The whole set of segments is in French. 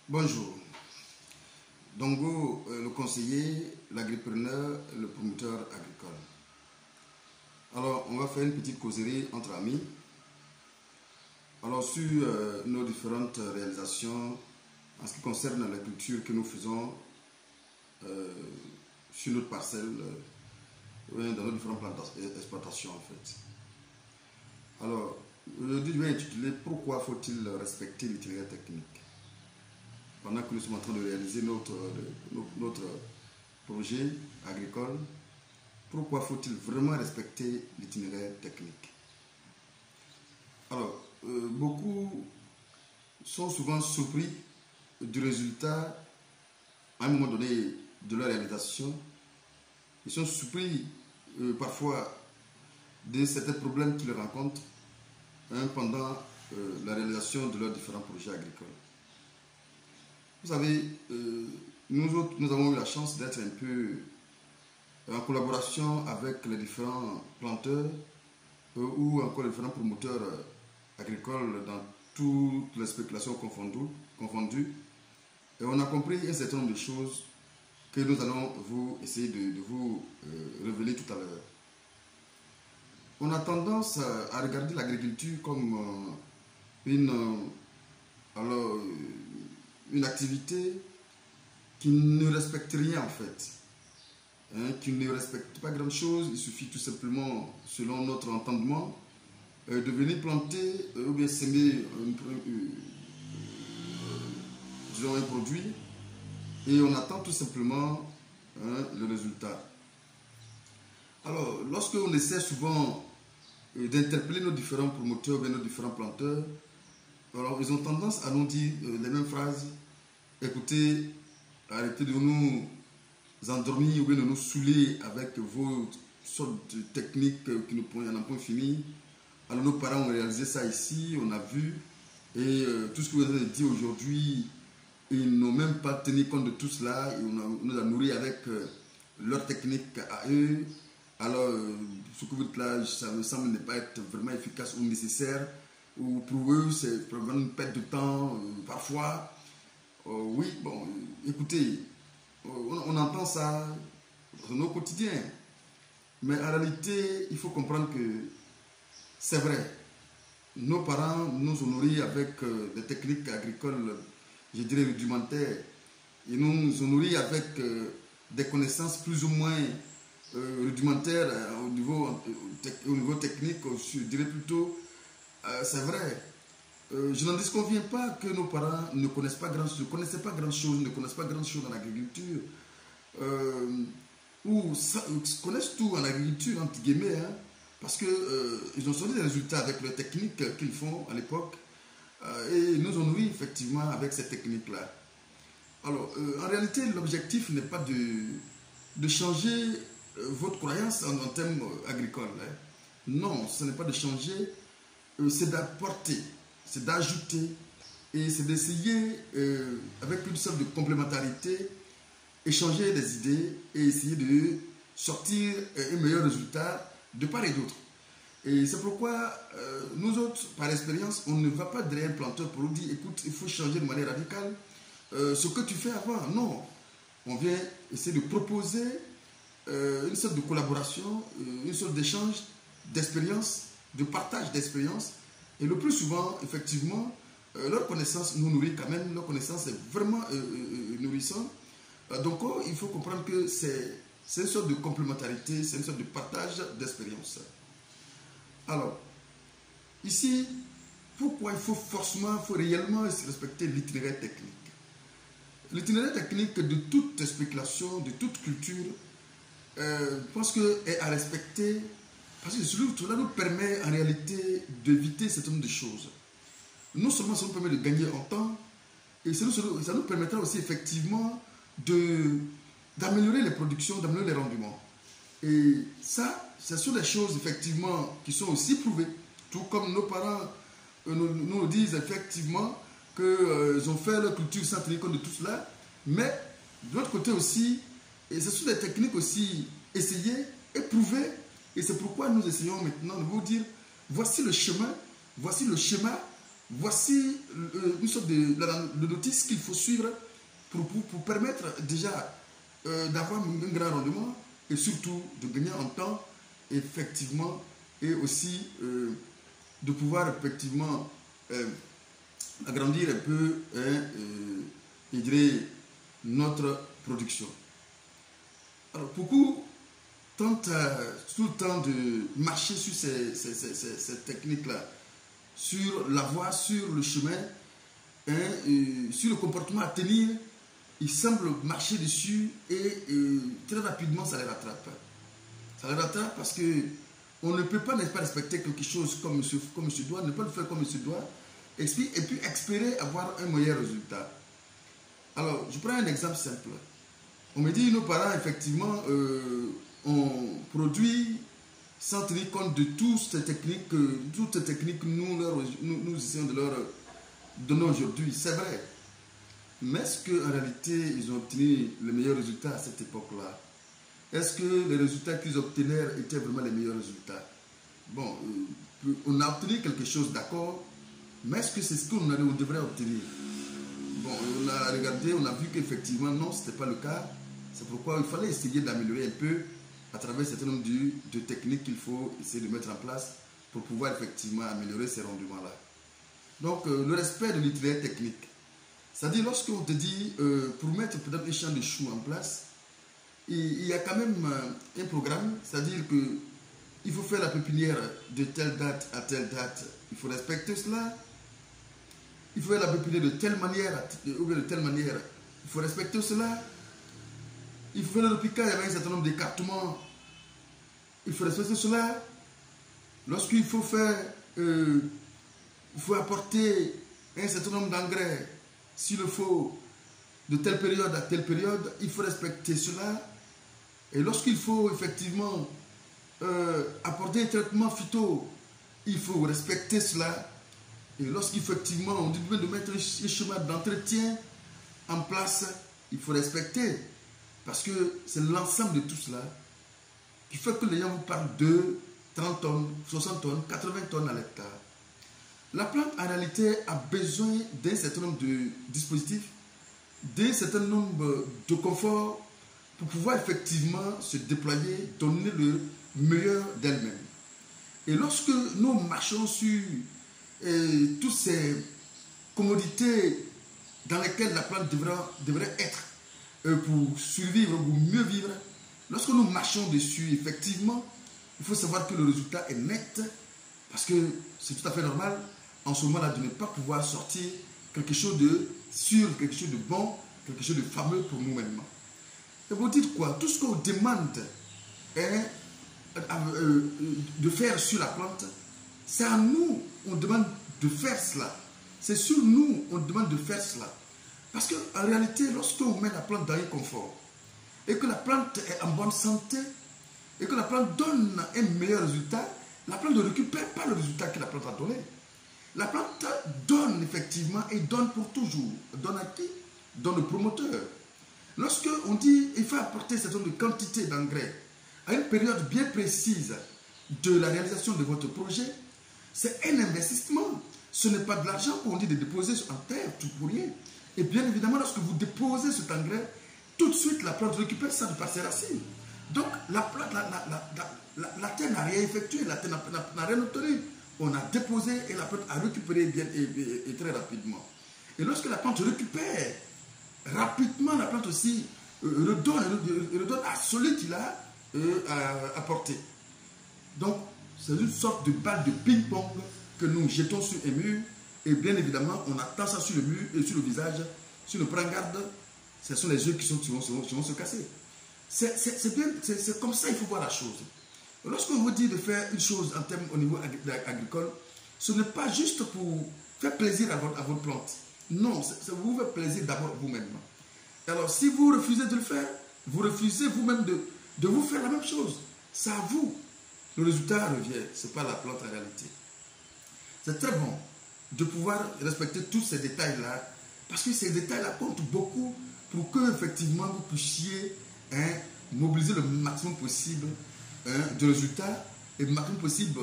Bonjour. Dongo, le conseiller, l'agripreneur, le promoteur agricole. Alors, on va faire une petite causerie entre amis. Alors, sur nos différentes réalisations en ce qui concerne la culture que nous faisons sur notre parcelle, dans nos différentes exploitations en fait. Alors, aujourd'hui, je vais intituler Pourquoi faut-il respecter l'itinéraire technique? Pendant que nous sommes en train de réaliser notre projet agricole, pourquoi faut-il vraiment respecter l'itinéraire technique? Alors, beaucoup sont souvent surpris du résultat à un moment donné de leur réalisation. Ils sont surpris parfois de certains problèmes qu'ils rencontrent pendant la réalisation de leurs différents projets agricoles. Vous savez, nous avons eu la chance d'être un peu en collaboration avec les différents planteurs ou encore les différents promoteurs agricoles dans toutes les spéculations confondues. Et on a compris un certain nombre de choses que nous allons essayer de vous révéler tout à l'heure. On a tendance à regarder l'agriculture comme une activité qui ne respecte rien en fait, qui ne respecte pas grand chose. Il suffit tout simplement, selon notre entendement, de venir planter ou bien s'aimer disons un produit et on attend tout simplement le résultat. Alors, lorsque on essaie souvent d'interpeller nos différents promoteurs ou nos différents planteurs, alors ils ont tendance à nous dire les mêmes phrases. Écoutez, arrêtez de nous endormir ou bien de nous saouler avec vos sortes de techniques qui nous pointent à un point fini. Alors nos parents ont réalisé ça ici, on a vu, et tout ce que vous avez dit aujourd'hui, ils n'ont même pas tenu compte de tout cela, et on nous a nourris avec leur technique à eux. Alors, ce que vous dites là, ça me semble ne pas être vraiment efficace ou nécessaire, ou pour eux, c'est vraiment une perte de temps, parfois. Oui, bon, écoutez, on entend ça dans nos quotidiens, mais en réalité, il faut comprendre que c'est vrai. Nos parents nous ont nourris avec des techniques agricoles, je dirais rudimentaires. Ils nous ont nourris avec des connaissances plus ou moins rudimentaires au niveau technique, je dirais plutôt, c'est vrai. Je n'en disconviens pas que nos parents ne connaissent pas grand-chose, ne connaissent pas grand-chose dans l'agriculture, ou connaissent tout en agriculture, entre guillemets, parce qu'ils ont sorti des résultats avec les techniques qu'ils font à l'époque, et ils nous ont nourris effectivement avec ces techniques-là. Alors, en réalité, l'objectif n'est pas de changer votre croyance en termes agricoles. Non, ce n'est pas de changer, c'est d'apporter, c'est d'ajouter, et c'est d'essayer, avec une sorte de complémentarité, échanger des idées et essayer de sortir un meilleur résultat de part et d'autre. Et c'est pourquoi nous autres, par expérience, on ne va pas derrière un planteur pour lui dire, écoute, il faut changer de manière radicale ce que tu fais avant. Non, on vient essayer de proposer une sorte de collaboration, une sorte d'échange d'expérience, de partage d'expérience. Et le plus souvent, effectivement, leur connaissance nous nourrit quand même, leur connaissance est vraiment nourrissante. Donc, il faut comprendre que c'est une sorte de complémentarité, c'est une sorte de partage d'expérience. Alors, ici, pourquoi il faut réellement respecter l'itinéraire technique? L'itinéraire technique de toute spéculation, de toute culture, je pense qu'est à respecter, parce que cela nous permet en réalité d'éviter certain nombre de choses. Non seulement ça nous permet de gagner en temps, et ça nous permettra aussi effectivement d'améliorer les productions, d'améliorer les rendements. Et ça, ce sont des choses effectivement qui sont aussi prouvées, tout comme nos parents nous disent effectivement qu'ils ont fait leur culture sans tenir compte de tout cela, mais de l'autre côté aussi, et ce sont des techniques aussi essayées et prouvées, et c'est pourquoi nous essayons maintenant de vous dire, voici le schéma Voici une sorte de notice qu'il faut suivre pour permettre déjà d'avoir un grand rendement et surtout de gagner en temps, effectivement, et aussi de pouvoir effectivement agrandir un peu, je dirais, notre production. Alors, beaucoup tentent tout le temps de marcher sur ces techniques-là, sur la voie, sur le chemin, sur le comportement à tenir. Ils semblent marcher dessus et très rapidement ça les rattrape. Ça les rattrape parce que on ne peut pas, n'est-ce pas, respecter quelque chose comme monsieur doit, ne pas le faire comme monsieur doit, et puis espérer avoir un meilleur résultat. Alors, je prends un exemple simple. On me dit, nos parents, effectivement, ont produit sans tenir compte de toutes ces techniques que nous essayons de leur donner aujourd'hui. C'est vrai. Mais est-ce qu'en réalité, ils ont obtenu les meilleurs résultats à cette époque-là? Est-ce que les résultats qu'ils obtenaient étaient vraiment les meilleurs résultats? Bon, on a obtenu quelque chose, d'accord, mais est-ce que c'est ce qu'on devrait obtenir? Bon, on a regardé, on a vu qu'effectivement, non, ce n'était pas le cas. C'est pourquoi il fallait essayer d'améliorer un peu à travers un certain nombre de techniques qu'il faut essayer de mettre en place pour pouvoir effectivement améliorer ces rendements-là. Donc, le respect de l'itinéraire technique. C'est-à-dire, lorsqu'on te dit, pour mettre peut-être un champ de choux en place, il y a quand même un programme, c'est-à-dire qu'il faut faire la pépinière de telle date à telle date, il faut respecter cela. Il faut faire la pépinière de telle manière, ou bien de telle manière, il faut respecter cela. Il faut faire le piquage avec un certain nombre d'écartements, il faut respecter cela. Lorsqu'il faut faire, il faut apporter un certain nombre d'engrais, s'il le faut, de telle période à telle période, il faut respecter cela. Et lorsqu'il faut effectivement apporter un traitement phyto, il faut respecter cela. Et lorsqu'il faut effectivement, on dit de mettre un schéma d'entretien en place, il faut respecter. Parce que c'est l'ensemble de tout cela qui fait que les gens vous parlent de 30 tonnes, 60 tonnes, 80 tonnes à l'hectare. La plante, en réalité, a besoin d'un certain nombre de dispositifs, d'un certain nombre de conforts pour pouvoir effectivement se déployer, donner le meilleur d'elle-même. Et lorsque nous marchons sur toutes ces commodités dans lesquelles la plante devrait être pour survivre ou mieux vivre, lorsque nous marchons dessus, effectivement, il faut savoir que le résultat est net parce que c'est tout à fait normal en ce moment-là de ne pas pouvoir sortir quelque chose de sûr, quelque chose de bon, quelque chose de fameux pour nous-mêmes. Et vous dites quoi? Tout ce qu'on demande de faire sur la plante, c'est à nous, on demande de faire cela. C'est sur nous, on demande de faire cela. Parce qu'en réalité, lorsqu'on met la plante dans un confort, et que la plante est en bonne santé, et que la plante donne un meilleur résultat, la plante ne récupère pas le résultat que la plante a donné. La plante donne effectivement et donne pour toujours. Donne à qui? Donne le promoteur. Lorsqu'on dit qu'il faut apporter cette quantité d'engrais à une période bien précise de la réalisation de votre projet, c'est un investissement. Ce n'est pas de l'argent qu'on dit de déposer en terre, tout pour rien. Et bien évidemment, lorsque vous déposez cet engrais, tout de suite la plante récupère ça de par ses racines. Donc la plante, la terre n'a rien effectué, la terre n'a rien obtenu. On a déposé et la plante a récupéré bien et très rapidement. Et lorsque la plante récupère rapidement, la plante aussi redonne à celui qui l'a apporté. Donc, c'est une sorte de balle de ping-pong que nous jetons sur un mur. Et bien évidemment, on attend ça sur le mur et sur le visage. Si on ne prend garde, ce sont les yeux qui vont se casser. C'est comme ça qu'il faut voir la chose. Lorsqu'on vous dit de faire une chose en termes au niveau agricole, ce n'est pas juste pour faire plaisir à votre plante. Non, ça vous fait plaisir d'abord vous-même. Alors, si vous refusez de le faire, vous refusez vous-même de vous faire la même chose. C'est à vous. Le résultat revient. Ce n'est pas la plante en réalité. C'est très bon de pouvoir respecter tous ces détails-là, parce que ces détails-là comptent beaucoup pour que, effectivement, vous puissiez mobiliser le maximum possible de résultats et le maximum possible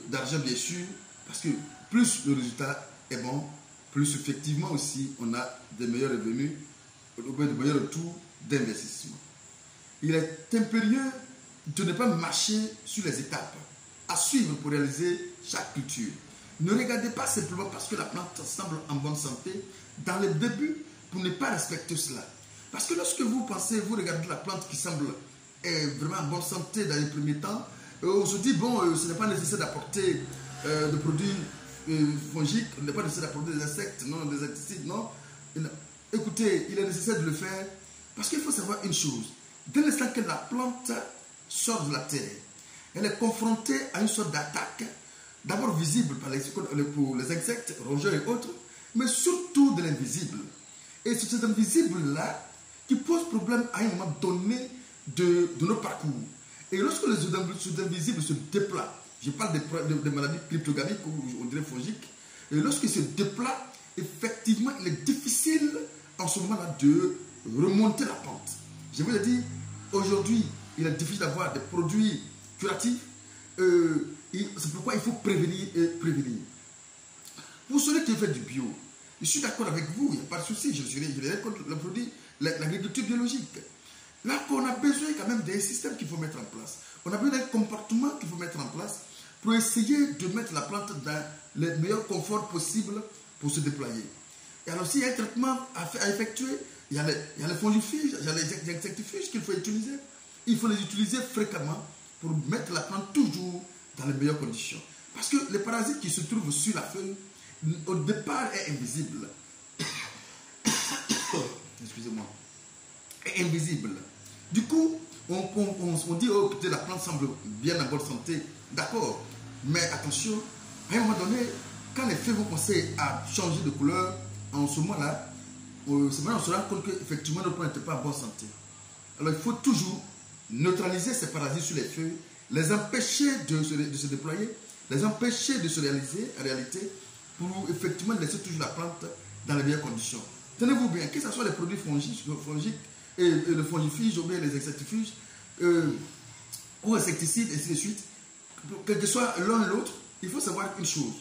d'argent, bien sûr, parce que plus le résultat est bon, plus effectivement aussi on a des meilleurs revenus, de meilleurs retours d'investissement. Il est impérieux de ne pas marcher sur les étapes à suivre pour réaliser chaque culture. Ne regardez pas simplement parce que la plante semble en bonne santé dans le début pour ne pas respecter cela. Parce que lorsque vous pensez, vous regardez la plante qui semble vraiment en bonne santé dans les premiers temps, on se dit, bon, ce n'est pas nécessaire d'apporter de produits fongiques, il n'est pas nécessaire d'apporter des insectes, non, des insecticides, non. Écoutez, il est nécessaire de le faire parce qu'il faut savoir une chose. Dès l'instant que la plante sort de la terre, elle est confrontée à une sorte d'attaque, d'abord visible pour les insectes, rongeurs et autres, mais surtout de l'invisible. Et c'est cet invisible-là qui pose problème à un moment donné de notre parcours. Et lorsque les invisibles se déploient, je parle des maladies cryptogamiques ou on dirait fongiques, et lorsqu'ils se déploient, effectivement, il est difficile en ce moment-là de remonter la pente. Je vous l'ai dit, aujourd'hui, il est difficile d'avoir des produits curatifs. C'est pourquoi il faut prévenir et prévenir. Pour celui qui fait du bio, je suis d'accord avec vous, il n'y a pas de souci, je suis contre le produit, l'agriculture biologique. Là, on a besoin quand même d'un système qu'il faut mettre en place. On a besoin d'un comportement qu'il faut mettre en place pour essayer de mettre la plante dans le meilleur confort possible pour se déployer. Et alors, s'il y a un traitement à effectuer, il y a les fongifiges, il y a les insectifiges qu'il faut utiliser. Il faut les utiliser fréquemment pour mettre la plante toujours dans les meilleures conditions. Parce que les parasites qui se trouvent sur la feuille, au départ, est invisible. Excusez-moi. Est invisible. Du coup, on dit, oh, écoutez, la plante semble bien en bonne santé. D'accord. Mais attention, à un moment donné, quand les feuilles vont commencer à changer de couleur, en ce moment-là, on se rend compte qu'effectivement, notre plante n'était pas en bonne santé. Alors, il faut toujours neutraliser ces parasites sur les feuilles, les empêcher de se déployer, les empêcher de se réaliser en réalité, pour effectivement laisser toujours la plante dans les meilleures conditions. Tenez-vous bien, que ce soit les produits fongiques et le fongifige ou bien les insectifiges ou insecticides, et ainsi de suite, quel que soit l'un et l'autre, il faut savoir une chose.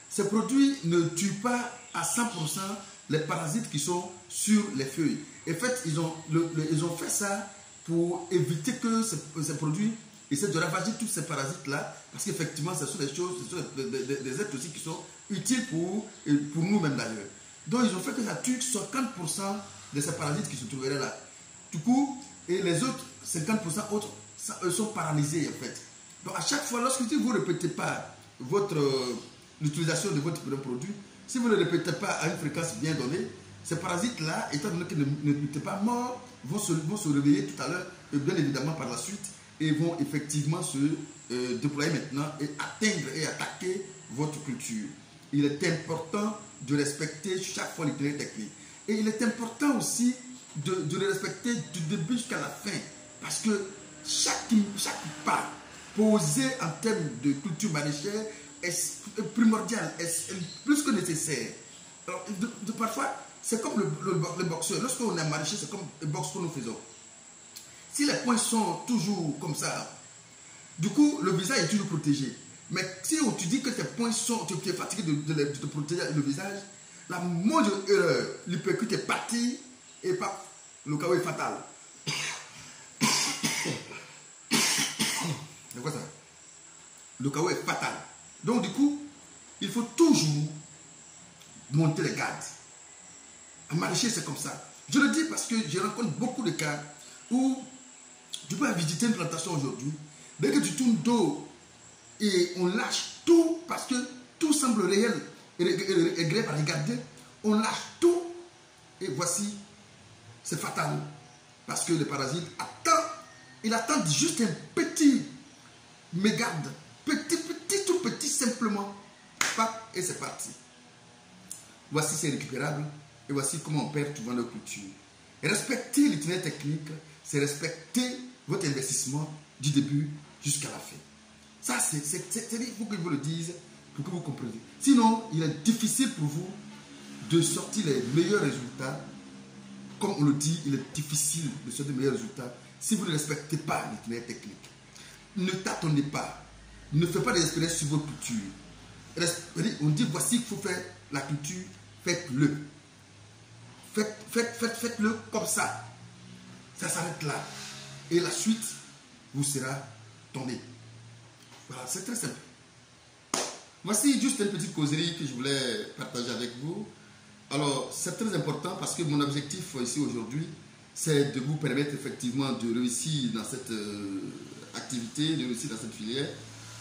Ces produits ne tuent pas à 100% les parasites qui sont sur les feuilles. En fait, ils ont fait ça pour éviter que ces produits essaient de ravager tous ces parasites-là, parce qu'effectivement, ce sont des choses, ce sont des êtres aussi qui sont utiles pour nous-mêmes d'ailleurs. Donc, ils ont fait que ça tue 50% de ces parasites qui se trouveraient là. Du coup, et les autres 50% autres sont paralysés en fait. Donc, à chaque fois, lorsque vous ne répétez pas l'utilisation de votre produit, si vous ne le répétez pas à une fréquence bien donnée, ces parasites-là, étant donné qu'ils n'étaient pas morts, vont se réveiller tout à l'heure, et bien évidemment par la suite, et vont effectivement se déployer maintenant et atteindre et attaquer votre culture. Il est important de respecter chaque fois l'itinéraire technique. Et il est important aussi de le respecter du début jusqu'à la fin. Parce que chaque pas posé en termes de culture maraîchère est primordial, est plus que nécessaire. Alors, parfois, c'est comme le boxeur. Lorsqu'on est maraîcher, c'est comme le boxe que nous faisons. Si les points sont toujours comme ça, du coup, le visage est toujours protégé. Mais si on te dit que tes points sont, tu es fatigué de te protéger le visage, la moindre erreur, l'hypercute est parti et pas, le chaos est fatal. C'est quoi ça? Le chaos est fatal. Donc du coup, il faut toujours monter les gardes. En maraîcher, c'est comme ça. Je le dis parce que je rencontre beaucoup de cas où tu peux visiter une plantation aujourd'hui, dès que tu tournes dos et on lâche tout parce que tout semble réel et grave à regarder, on lâche tout et voici, c'est fatal parce que le parasite attend, il attend juste un petit mégarde, tout petit simplement, et c'est parti. Voici c'est récupérable et voici comment on perd souvent nos cultures. Et respecter l'itinéraire technique, c'est respecter votre investissement du début jusqu'à la fin. Ça, il faut que je vous le dise pour que vous compreniez. Sinon, il est difficile pour vous de sortir les meilleurs résultats. Comme on le dit, il est difficile de sortir les meilleurs résultats si vous ne respectez pas l'itinéraire technique. Ne tâtonnez pas. Ne faites pas des expériences sur votre culture. On dit voici qu'il faut faire la culture, faites-le. Faites-le comme ça. Ça s'arrête là. Et la suite vous sera donnée. Voilà, c'est très simple. Voici juste une petite causerie que je voulais partager avec vous. Alors, c'est très important parce que mon objectif ici aujourd'hui, c'est de vous permettre effectivement de réussir dans cette activité, de réussir dans cette filière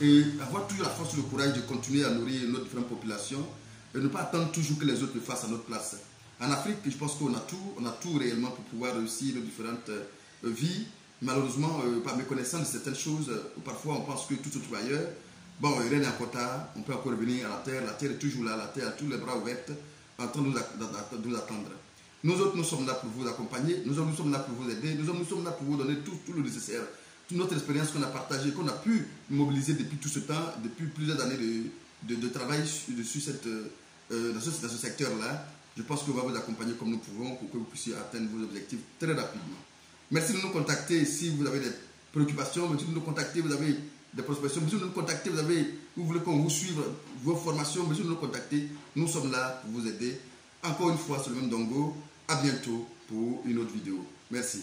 et avoir toujours la force et le courage de continuer à nourrir notre différentes populations et ne pas attendre toujours que les autres le fassent à notre place. En Afrique, je pense qu'on a tout réellement pour pouvoir réussir nos différentes vies. Malheureusement, par méconnaissance de certaines choses, parfois on pense que tout se trouve ailleurs. Bon, rien n'est encore tard, on peut encore revenir à la terre est toujours là, la terre a tous les bras ouverts, en train de nous attendre. Nous autres, nous sommes là pour vous accompagner, nous sommes là pour vous aider, nous sommes là pour vous donner tout le nécessaire. Toute notre expérience qu'on a partagée, qu'on a pu mobiliser depuis tout ce temps, depuis plusieurs années de travail dans ce secteur-là, je pense qu'on va vous accompagner comme nous pouvons pour que vous puissiez atteindre vos objectifs très rapidement. Merci de nous contacter si vous avez des préoccupations, merci de nous contacter, vous avez des prospections, merci de nous contacter, vous voulez qu'on vous suive vos formations, merci de nous contacter, nous sommes là pour vous aider. Encore une fois, c'est le même Dongo, à bientôt pour une autre vidéo. Merci.